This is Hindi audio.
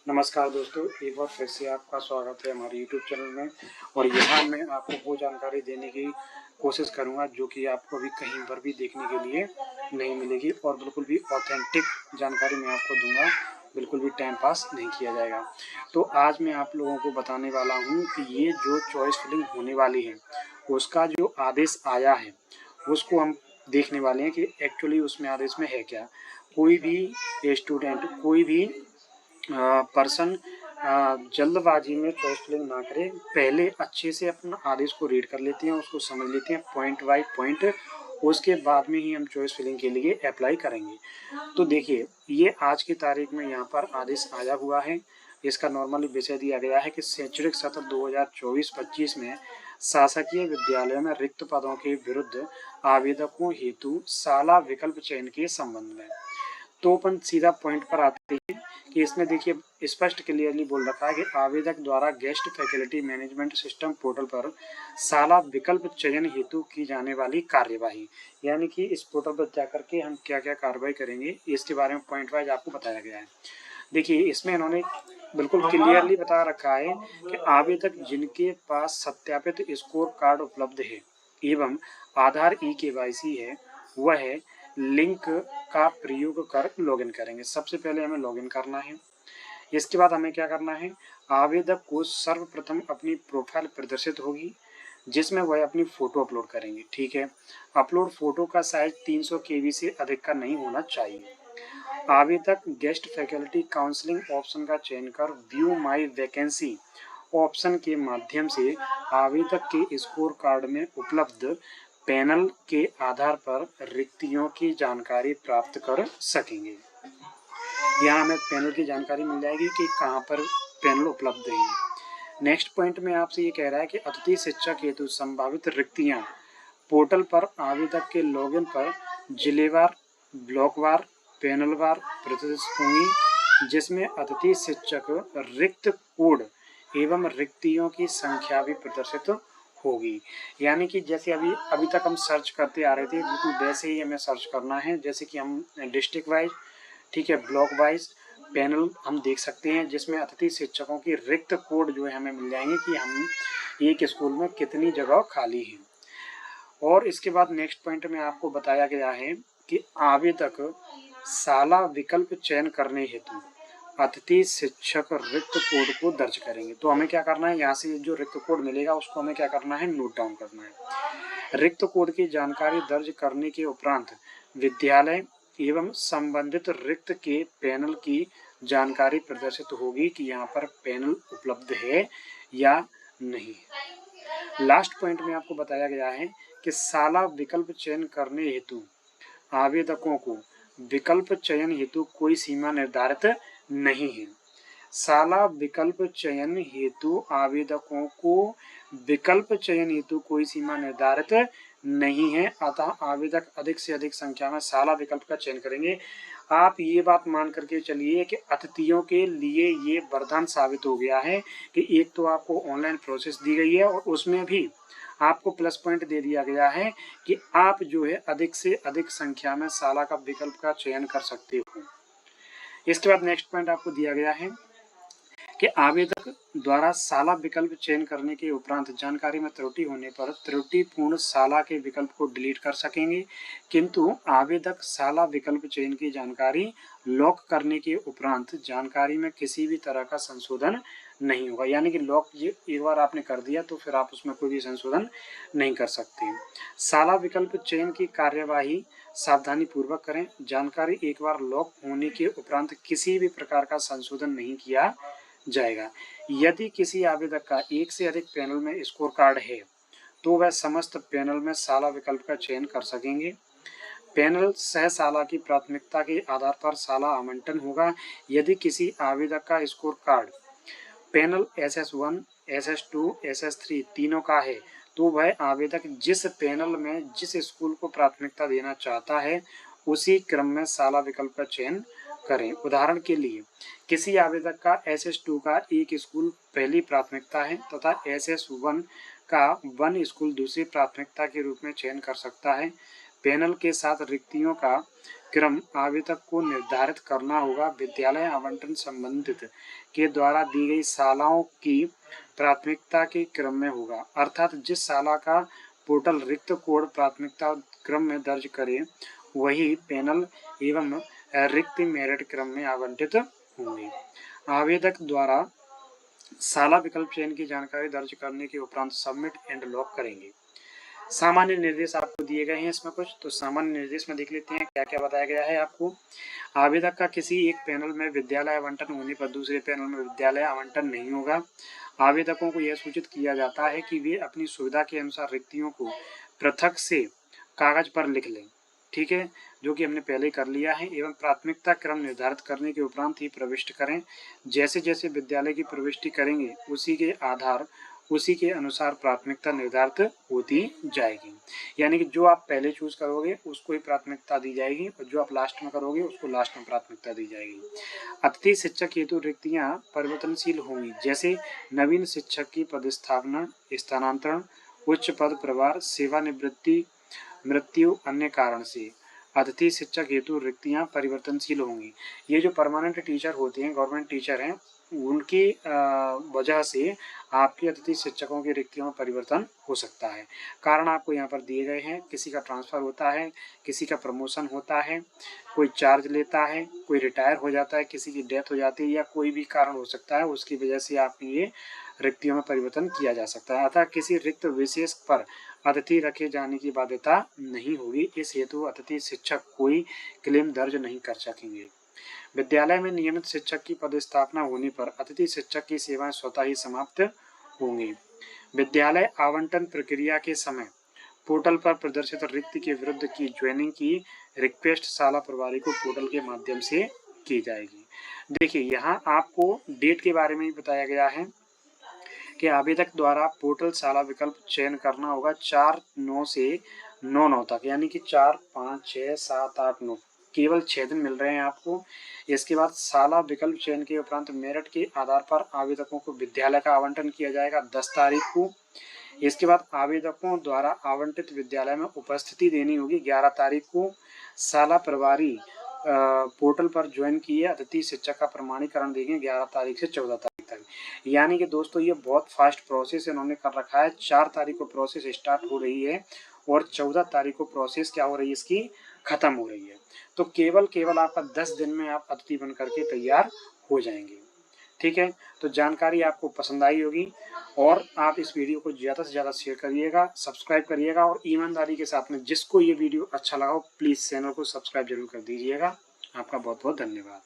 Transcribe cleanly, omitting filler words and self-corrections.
नमस्कार दोस्तों, एक बार फिर से आपका स्वागत है हमारे YouTube चैनल में। और यहाँ मैं आपको वो जानकारी देने की कोशिश करूँगा जो कि आपको अभी कहीं पर भी देखने के लिए नहीं मिलेगी और बिल्कुल भी ऑथेंटिक जानकारी मैं आपको दूंगा, बिल्कुल भी टाइम पास नहीं किया जाएगा। तो आज मैं आप लोगों को बताने वाला हूँ कि ये जो चॉइस फिलिंग होने वाली है उसका जो आदेश आया है उसको हम देखने वाले हैं कि एक्चुअली उसमें आदेश में है क्या। कोई भी स्टूडेंट, कोई भी पर्सन जल्दबाजी में चॉइस फिलिंग ना करे, पहले अच्छे से अपना आदेश को रीड कर लेते हैं, उसको समझ लेते हैं पॉइंट बाय पॉइंट, उसके बाद में ही हम चॉइस फिलिंग के लिए अप्लाई करेंगे। तो देखिए, ये आज की तारीख में यहाँ पर आदेश आया हुआ है। इसका नॉर्मली विषय दिया गया है कि शैक्षणिक सत्र 2024-25 में शासकीय विद्यालयों में रिक्त पदों के विरुद्ध आवेदकों हेतु शाला विकल्प चयन के संबंध में। तो अपन सीधा पॉइंट पर आते हैं कि इसमें देखिए स्पष्ट क्लियरली बोल रखा है कि आवेदक द्वारा guest faculty management system portal पर शाला विकल्प चयन हेतु की जाने वाली कार्यवाही, यानी कि इस पोर्टल पर जाकर के हम क्या क्या कार्रवाई करेंगे इसके बारे में पॉइंट वाइज आपको बताया गया है। देखिए, इसमें इन्होंने बिल्कुल क्लियरली बता रखा है कि आवेदक जिनके पास सत्यापित स्कोर कार्ड उपलब्ध है एवं आधार ई-केवाईसी है, वह लिंक का प्रयोग कर लॉगिन करेंगे। सबसे पहले हमें लॉगिन करना है। इसके बाद हमें क्या करना है, आवेदक को सर्वप्रथम अपनी प्रोफाइल प्रदर्शित होगी जिसमें वह अपनी फोटो अपलोड करेंगे। ठीक है, अपलोड फोटो का साइज 300 KB से अधिक का नहीं होना चाहिए। आवेदक गेस्ट फैकल्टी काउंसलिंग ऑप्शन का चयन कर व्यू माई वैकेंसी ऑप्शन के माध्यम से आवेदक के स्कोर कार्ड में उपलब्ध पैनल के आधार पर रिक्तियों की जानकारी प्राप्त कर सकेंगे। यहाँ हमें पैनल की जानकारी मिल जाएगी कि कहाँ पर पैनल उपलब्ध है। नेक्स्ट पॉइंट में आपसे ये कह रहा है कि अतिथि शिक्षक हेतु संभावित रिक्तियाँ पोर्टल पर आवेदक के लॉगिन पर जिलेवार, ब्लॉकवार, पैनलवार प्रदर्शित होंगी, जिसमें अतिथि शिक्षक रिक्त कोड एवं रिक्तियों की संख्या भी प्रदर्शित होगी। यानी कि जैसे अभी तक हम सर्च करते आ रहे थे, बिल्कुल वैसे ही हमें सर्च करना है। जैसे कि हम डिस्ट्रिक्ट वाइज, ठीक है, ब्लॉक वाइज पैनल हम देख सकते हैं जिसमें अतिथि शिक्षकों की रिक्त कोड जो है हमें मिल जाएंगे कि हम एक स्कूल में कितनी जगह खाली है। और इसके बाद नेक्स्ट पॉइंट में आपको बताया गया है कि आवेदक शाला विकल्प चयन करने हेतु अतिथि शिक्षक रिक्त कोड को दर्ज करेंगे। तो हमें क्या करना है, यहाँ से जो रिक्त कोड मिलेगा उसको हमें क्या करना है, नोट डाउन करना है। रिक्त कोड की जानकारी दर्ज करने के उपरांत विद्यालय एवं संबंधित रिक्त के पैनल की जानकारी प्रदर्शित होगी कि यहाँ पर पैनल उपलब्ध है या नहीं। लास्ट पॉइंट में आपको बताया गया है कि शाला विकल्प चयन करने हेतु आवेदकों को विकल्प चयन हेतु कोई सीमा निर्धारित नहीं है। शाला विकल्प चयन हेतु आवेदकों को विकल्प चयन हेतु कोई सीमा निर्धारित नहीं है, अतः आवेदक अधिक से अधिक संख्या में शाला विकल्प का चयन करेंगे। आप ये बात मान करके चलिए कि अतिथियों के लिए ये वरदान साबित हो गया है कि एक तो आपको ऑनलाइन प्रोसेस दी गई है और उसमें भी आपको प्लस पॉइंट दे दिया गया है कि आप जो है अधिक से अधिक संख्या में शाला का विकल्प का चयन कर सकते हो। इसके बाद नेक्स्ट पॉइंट आपको दिया गया है कि आवेदक द्वारा शाला विकल्प चयन करने के उपरांत जानकारी में त्रुटि होने पर त्रुटिपूर्ण शाला के विकल्प को डिलीट कर सकेंगे, किंतु आवेदक शाला विकल्प चयन की जानकारी लॉक करने के उपरांत जानकारी में किसी भी तरह का संशोधन नहीं होगा। यानी कि लॉक एक बार आपने कर दिया तो फिर आप उसमें कोई भी संशोधन नहीं कर सकते। शाला विकल्प चयन की कार्यवाही सावधानी पूर्वक करें। जानकारी एक बार लॉक होने के उपरांत किसी भी प्रकार का संशोधन नहीं किया जाएगा। यदि किसी आवेदक का एक से अधिक पैनल में स्कोर कार्ड है तो वह समस्त पैनल में शाला विकल्प का चयन कर सकेंगे। पैनल सह शाला की प्राथमिकता के आधार पर शाला आवंटन होगा। यदि किसी आवेदक का score card panel SS1, SS2, SS3 तीनों का है तो वह आवेदक जिस पैनल में जिस स्कूल को प्राथमिकता देना चाहता है उसी क्रम में शाला विकल्प का चयन करें। उदाहरण के लिए, किसी आवेदक का SS2 का एक स्कूल पहली प्राथमिकता है तथा SS1 का वन स्कूल दूसरी प्राथमिकता के रूप में चयन कर सकता है। पैनल के साथ रिक्तियों का क्रम आवेदक को निर्धारित करना होगा। विद्यालय आवंटन संबंधित के द्वारा दी गई शालाओं की प्राथमिकता के क्रम में होगा, अर्थात जिस शाला का पोर्टल रिक्त कोड प्राथमिकता क्रम में दर्ज करे वही पैनल एवं रिक्त मेरिट क्रम में आवंटित होंगे। आवेदक द्वारा शाला विकल्प चयन की जानकारी दर्ज करने के उपरांत सबमिट एंड लॉक करेंगे। सामान्य निर्देश आपको दिए गए हैं इसमें कुछ, तो सामान्य निर्देश में देख लेते हैं क्या क्या बताया गया है आपको। आवेदक का किसी एक पैनल में विद्यालय आवंटन होने पर दूसरे पैनल में विद्यालय आवंटन नहीं होगा। आवेदकों को यह सूचित किया जाता है कि वे अपनी सुविधा के अनुसार रिक्तियों को पृथक से कागज पर लिख लें, ठीक है, जो कि हमने पहले कर लिया है, एवं प्राथमिकता क्रम निर्धारित करने के उपरांत ही प्रविष्ट करें। जैसे जैसे विद्यालय की प्रविष्टि करेंगे उसी के अनुसार प्राथमिकता निर्धारित होती जाएगी। यानी कि जो आप पहले चूज करोगे उसको ही प्राथमिकता दी जाएगी और जो आप लास्ट में करोगे उसको लास्ट में प्राथमिकता दी जाएगी। अतिथि शिक्षक हेतु रिक्तियां परिवर्तनशील होंगी, जैसे नवीन शिक्षक की पदस्थापना, स्थानांतरण, उच्च पद प्रभार, सेवानिवृत्ति, मृत्यु, अन्य कारण से अतिथि शिक्षक हेतु रिक्तियां परिवर्तनशील होंगी। ये जो परमानेंट टीचर होते हैं, गवर्नमेंट टीचर हैं, उनकी वजह से आपके अतिथि शिक्षकों की रिक्तियों में परिवर्तन हो सकता है। कारण आपको यहाँ पर दिए गए हैं, किसी का ट्रांसफर होता है, किसी का प्रमोशन होता है, कोई चार्ज लेता है, कोई रिटायर हो जाता है, किसी की डेथ हो जाती है, या कोई भी कारण हो सकता है, उसकी वजह से आपकी ये रिक्तियों में परिवर्तन किया जा सकता है। अतः किसी रिक्त विशेष पर अतिथि रखे जाने की बाध्यता नहीं होगी। इस हेतु अतिथि शिक्षक कोई क्लेम दर्ज नहीं कर सकेंगे। विद्यालय में नियमित शिक्षक की पदस्थापना होने पर अतिथि शिक्षक की सेवाएं स्वतः ही समाप्त होंगी। विद्यालय आवंटन प्रक्रिया के समय पोर्टल पर प्रदर्शित रिक्ति के विरुद्ध की ज्वाइनिंग की रिक्वेस्ट शाला प्रभारी को पोर्टल के माध्यम से की जाएगी। देखिए यहाँ आपको डेट के बारे में भी बताया गया है कि आवेदक द्वारा पोर्टल शाला विकल्प चयन करना होगा 4/9 से 9/9 तक, यानी कि 4, 5, 6, 7, 8, 9 केवल 6 दिन मिल रहे हैं आपको। इसके बाद शाला विकल्प चयन के उपरांत मेरिट के आधार पर आवेदकों को विद्यालय का आवंटन किया जाएगा 10 तारीख को। इसके बाद आवेदकों द्वारा आवंटित विद्यालय में उपस्थिति देनी होगी 11 तारीख को। शाला प्रभारी पोर्टल पर ज्वाइन किए अतिथि शिक्षक का प्रमाणीकरण देंगे 11 तारीख से 14 तारीख तक। यानी कि दोस्तों ये बहुत फास्ट प्रोसेस इन्होंने कर रखा है। 4 तारीख को प्रोसेस स्टार्ट हो रही है और 14 तारीख को प्रोसेस क्या हो रही है, इसकी खत्म हो रही है। तो केवल आपका 10 दिन में आप अतिथि बन करके तैयार हो जाएंगे। ठीक है, तो जानकारी आपको पसंद आई होगी और आप इस वीडियो को ज़्यादा से ज़्यादा शेयर करिएगा, सब्सक्राइब करिएगा और ईमानदारी के साथ में जिसको ये वीडियो अच्छा लगा हो प्लीज़ चैनल को सब्सक्राइब जरूर कर दीजिएगा। आपका बहुत बहुत धन्यवाद।